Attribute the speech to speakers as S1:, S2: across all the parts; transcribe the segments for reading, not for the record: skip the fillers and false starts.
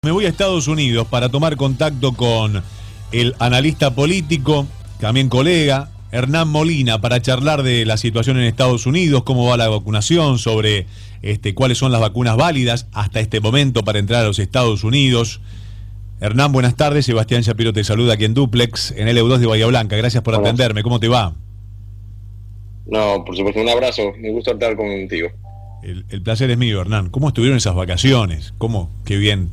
S1: Me voy a Estados Unidos para tomar contacto con el analista político, también colega, Hernán Molina, para charlar de la situación en Estados Unidos, cómo va la vacunación, sobre cuáles son las vacunas válidas hasta este momento para entrar a los Estados Unidos. Hernán, buenas tardes. Sebastián Shapiro te saluda aquí en Duplex, en LU2 de Bahía Blanca. Gracias por atenderme. ¿Cómo te va?
S2: No, por supuesto, un abrazo. Me gusta estar contigo.
S1: El placer es mío, Hernán. ¿Cómo estuvieron esas vacaciones? ¿Cómo? Qué bien.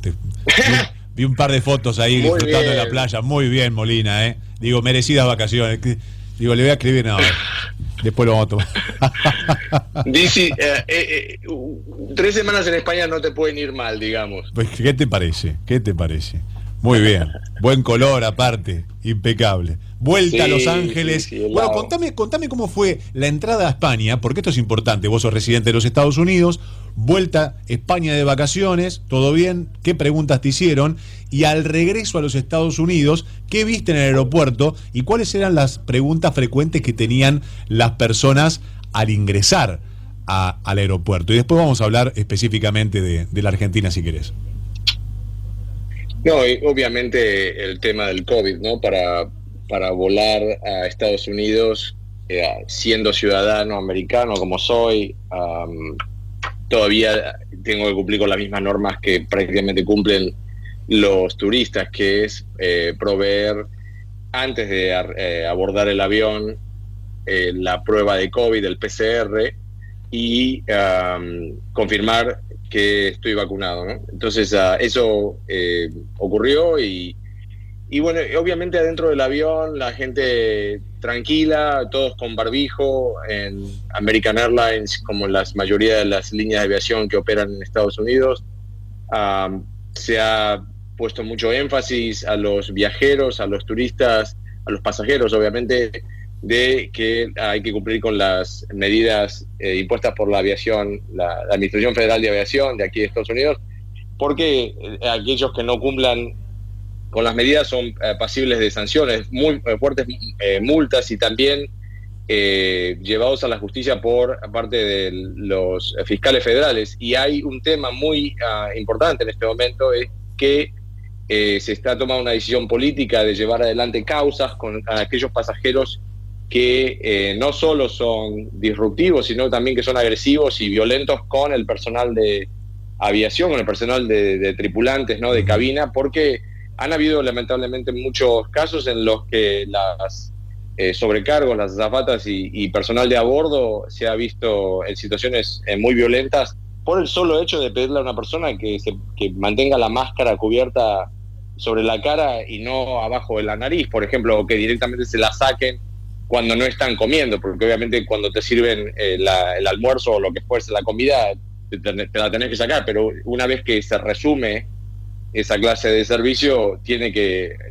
S1: Vi un par de fotos ahí
S2: Muy
S1: disfrutando
S2: bien.
S1: de la playa. Muy bien, Molina, ¿eh? Digo, merecidas vacaciones. Digo, le voy a escribir nada. Después lo vamos a tomar.
S2: Dice, 3 semanas en España no te pueden ir mal, digamos.
S1: Pues, ¿qué te parece? ¿Qué te parece? Muy bien. Buen color, aparte. Impecable. Vuelta a Los Ángeles.
S2: Sí,
S1: bueno, contame cómo fue la entrada a España, porque esto es importante. Vos sos residente de los Estados Unidos. Vuelta a España de vacaciones. ¿Todo bien? ¿Qué preguntas te hicieron? Y al regreso a los Estados Unidos, ¿qué viste en el aeropuerto? ¿Y cuáles eran las preguntas frecuentes que tenían las personas al ingresar al aeropuerto? Y después vamos a hablar específicamente de la Argentina, si querés.
S2: No, y obviamente el tema del COVID, ¿no? Para volar a Estados Unidos, siendo ciudadano americano como soy, todavía tengo que cumplir con las mismas normas que prácticamente cumplen los turistas, que es proveer antes de abordar el avión la prueba de COVID, el PCR, y confirmar que estoy vacunado, ¿no? Entonces eso ocurrió y bueno, obviamente adentro del avión la gente tranquila, todos con barbijo. En American Airlines, como en la mayoría de las líneas de aviación que operan en Estados Unidos, se ha puesto mucho énfasis a los viajeros, a los turistas, a los pasajeros, obviamente, de que hay que cumplir con las medidas impuestas por la aviación, la Administración Federal de Aviación de aquí de Estados Unidos, porque aquellos que no cumplan con las medidas son pasibles de sanciones, muy fuertes multas, y también llevados a la justicia por parte de los fiscales federales. Y hay un tema muy importante en este momento, es que se está tomando una decisión política de llevar adelante causas con aquellos pasajeros que no solo son disruptivos, sino también que son agresivos y violentos con el personal de aviación, con el personal de tripulantes, ¿no? De cabina, porque han habido lamentablemente muchos casos en los que las sobrecargos, las azafatas y personal de a bordo se ha visto en situaciones muy violentas por el solo hecho de pedirle a una persona que mantenga la máscara cubierta sobre la cara y no abajo de la nariz, por ejemplo, o que directamente se la saquen cuando no están comiendo, porque obviamente cuando te sirven el almuerzo o lo que fuese la comida, te la tenés que sacar, pero una vez que se resume esa clase de servicio,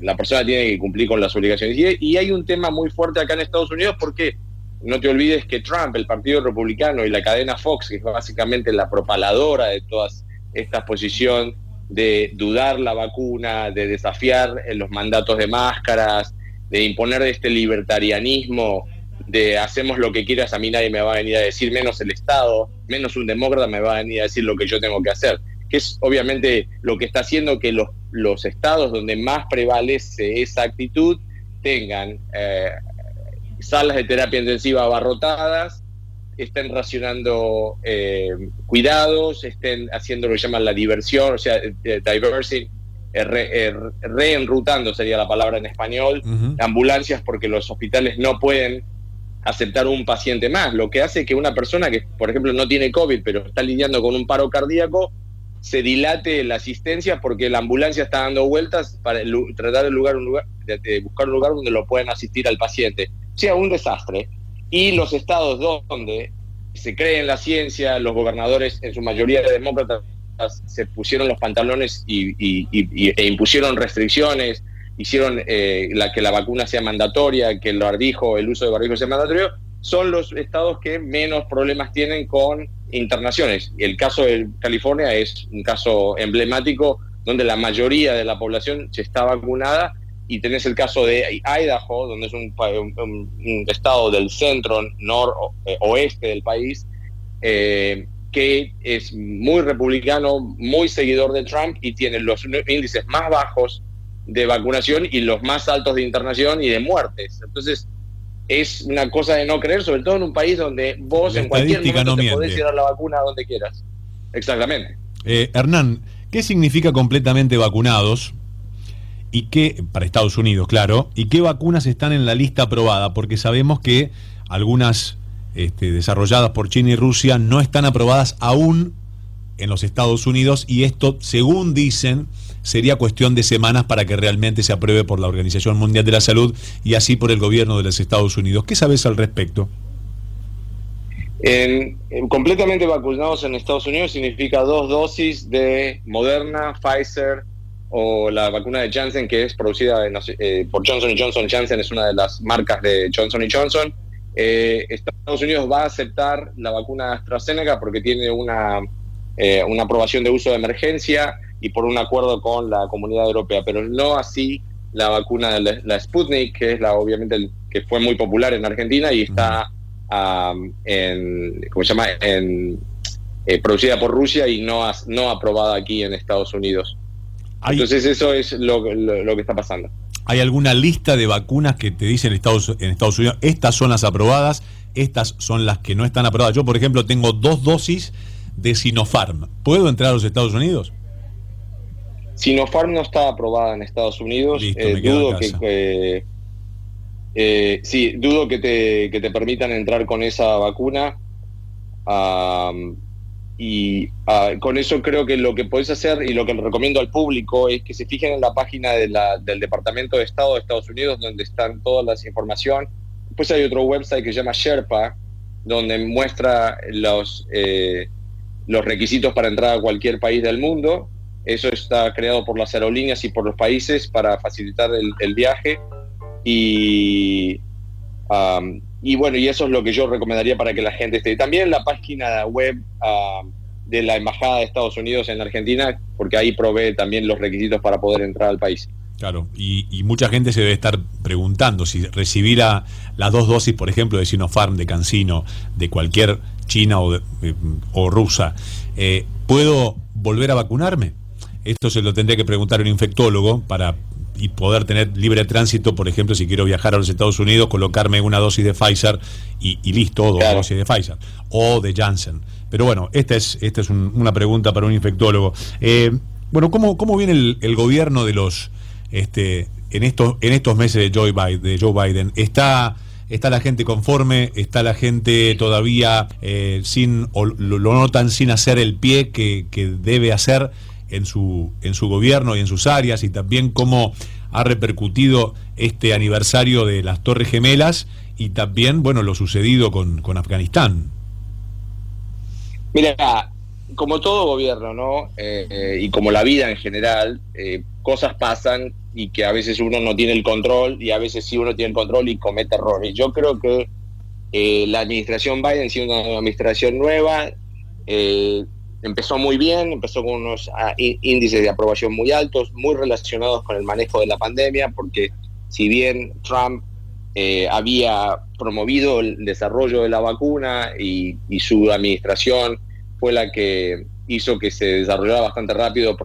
S2: la persona tiene que cumplir con las obligaciones. Y hay un tema muy fuerte acá en Estados Unidos, porque no te olvides que Trump, el Partido Republicano y la cadena Fox, que es básicamente la propaladora de todas estas posiciones de dudar la vacuna, de desafiar los mandatos de máscaras, de imponer este libertarianismo, de hacemos lo que quieras, a mí nadie me va a venir a decir, menos el Estado, menos un demócrata me va a venir a decir lo que yo tengo que hacer, que es obviamente lo que está haciendo que los estados donde más prevalece esa actitud tengan salas de terapia intensiva abarrotadas, estén racionando cuidados, estén haciendo lo que llaman la diversión, o sea, diversing, reenrutando sería la palabra en español, ambulancias, porque los hospitales no pueden aceptar un paciente más, lo que hace que una persona que, por ejemplo, no tiene COVID, pero está lidiando con un paro cardíaco, se dilate la asistencia porque la ambulancia está dando vueltas para tratar de buscar un lugar donde lo puedan asistir al paciente. O sea, un desastre. Y los estados donde se cree en la ciencia, los gobernadores, en su mayoría demócratas, se pusieron los pantalones e impusieron restricciones, hicieron que la vacuna sea mandatoria, que el uso de barbijo sea mandatorio, son los estados que menos problemas tienen con internaciones. Y el caso de California es un caso emblemático donde la mayoría de la población ya está vacunada, y tenés el caso de Idaho, donde es un estado del centro, noroeste del país, que que es muy republicano, muy seguidor de Trump y tiene los índices más bajos de vacunación y los más altos de internación y de muertes. Entonces, es una cosa de no creer, sobre todo en un país donde vos
S1: La
S2: en cualquier momento
S1: estadística no
S2: te podés
S1: miente.
S2: ir a la vacuna donde quieras. Exactamente.
S1: Hernán, ¿qué significa completamente vacunados? ¿Y qué, para Estados Unidos, claro, y qué vacunas están en la lista aprobada? Porque sabemos que algunas desarrolladas por China y Rusia no están aprobadas aún en los Estados Unidos, y esto, según dicen, sería cuestión de semanas para que realmente se apruebe por la Organización Mundial de la Salud y así por el gobierno de los Estados Unidos. ¿Qué sabes al respecto?
S2: Completamente vacunados en Estados Unidos significa 2 dosis de Moderna, Pfizer o la vacuna de Janssen, que es producida por Johnson Johnson. Janssen es una de las marcas de Johnson Johnson. Estados Unidos va a aceptar la vacuna AstraZeneca porque tiene una aprobación de uso de emergencia y por un acuerdo con la Comunidad Europea, pero no así la vacuna de la Sputnik, que es obviamente que fue muy popular en Argentina y está producida por Rusia y no aprobada aquí en Estados Unidos. Entonces eso es lo que está pasando.
S1: ¿Hay alguna lista de vacunas que te dicen en Estados Unidos, estas son las aprobadas, estas son las que no están aprobadas? Yo, por ejemplo, tengo 2 dosis de Sinopharm. ¿Puedo entrar a los Estados Unidos?
S2: Sinopharm no está aprobada en Estados Unidos.
S1: Listo, me quedo
S2: dudo
S1: en casa.
S2: Dudo que te permitan entrar con esa vacuna. Con eso creo que lo que podés hacer y lo que le recomiendo al público es que se fijen en la página del Departamento de Estado de Estados Unidos, donde están todas las información. Después hay otro website que se llama Sherpa, donde muestra los requisitos para entrar a cualquier país del mundo. Eso está creado por las aerolíneas y por los países para facilitar el viaje. Y bueno, y eso es lo que yo recomendaría para que la gente esté. También la página web de la Embajada de Estados Unidos en Argentina, porque ahí provee también los requisitos para poder entrar al país.
S1: Claro, y mucha gente se debe estar preguntando si recibir las 2 dosis, por ejemplo, de Sinopharm, de CanSino, de cualquier china o rusa, ¿puedo volver a vacunarme? Esto se lo tendría que preguntar un infectólogo y poder tener libre tránsito, por ejemplo, si quiero viajar a los Estados Unidos, colocarme una dosis de Pfizer y listo, 2
S2: Claro.
S1: dosis de Pfizer o de Janssen. Pero bueno, esta es una pregunta para un infectólogo. Bueno, ¿cómo viene el gobierno de los en estos meses de Joe Biden? ¿Está la gente conforme? ¿Está la gente todavía lo notan sin hacer el pie que debe hacer en su gobierno y en sus áreas? Y también cómo ha repercutido este aniversario de las Torres Gemelas y también, bueno, lo sucedido con Afganistán.
S2: Mira, como todo gobierno, ¿no? Y como la vida en general, cosas pasan y que a veces uno no tiene el control y a veces sí uno tiene el control y comete errores. Yo creo que la administración Biden, siendo una administración nueva, empezó muy bien, empezó con unos índices de aprobación muy altos, muy relacionados con el manejo de la pandemia, porque si bien Trump había promovido el desarrollo de la vacuna y su administración fue la que hizo que se desarrollara bastante rápido,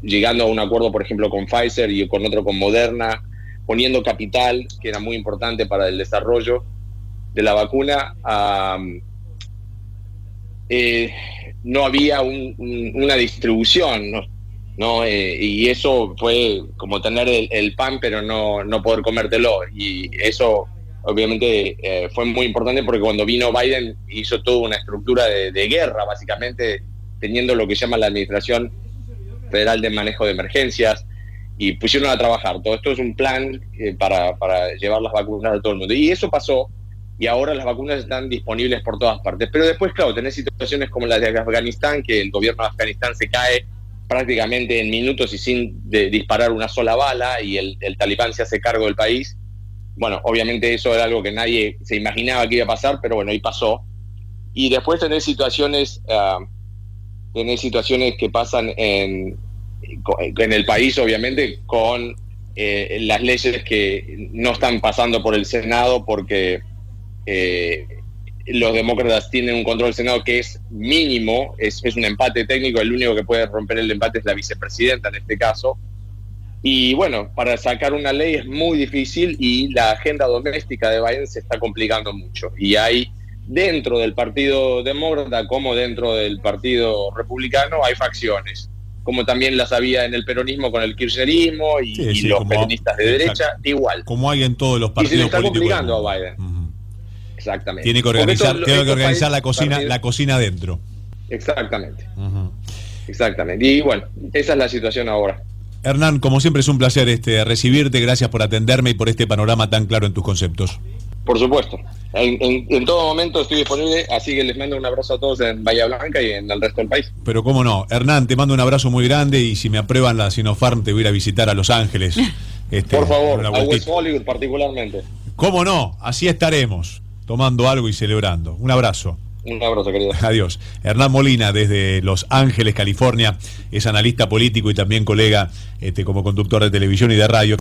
S2: llegando a un acuerdo, por ejemplo, con Pfizer y con otro con Moderna, poniendo capital, que era muy importante para el desarrollo de la vacuna. No había una distribución, ¿no? Y eso fue como tener el pan pero no poder comértelo, y eso obviamente fue muy importante porque cuando vino Biden hizo toda una estructura de guerra, básicamente teniendo lo que llama la Administración Federal de Manejo de Emergencias, y pusieron a trabajar. Todo esto es un plan para llevar las vacunas a todo el mundo, y eso pasó. Y ahora las vacunas están disponibles por todas partes. Pero después, claro, tenés situaciones como la de Afganistán, que el gobierno de Afganistán se cae prácticamente en minutos y sin disparar una sola bala, y el talibán se hace cargo del país. Bueno, obviamente eso era algo que nadie se imaginaba que iba a pasar, pero bueno, ahí pasó. Y después tenés situaciones que pasan en el país, obviamente, con las leyes que no están pasando por el Senado porque los demócratas tienen un control del Senado que es mínimo, es un empate técnico, el único que puede romper el empate es la vicepresidenta en este caso. Y bueno, para sacar una ley es muy difícil y la agenda doméstica de Biden se está complicando mucho. Y hay dentro del Partido Demócrata como dentro del Partido Republicano hay facciones, como también las había en el peronismo con el kirchnerismo y los peronistas de derecha, igual.
S1: Como hay en todos los partidos políticos.
S2: Y se le está complicando a Biden. Exactamente.
S1: Tiene que organizar la cocina adentro.
S2: Exactamente. Exactamente. Y bueno, esa es la situación ahora.
S1: Hernán, como siempre es un placer recibirte, gracias por atenderme y por este panorama tan claro en tus conceptos.
S2: Por supuesto, en todo momento estoy disponible, así que les mando un abrazo a todos en Bahía Blanca y en el resto del país.
S1: Pero cómo no, Hernán, te mando un abrazo muy grande y si me aprueban la Sinopharm te voy a ir a visitar a Los Ángeles.
S2: Por favor, a West Hollywood particularmente.
S1: Cómo no, así estaremos, tomando algo y celebrando. Un abrazo.
S2: Un abrazo, querido.
S1: Adiós. Hernán Molina, desde Los Ángeles, California, es analista político y también colega como conductor de televisión y de radio.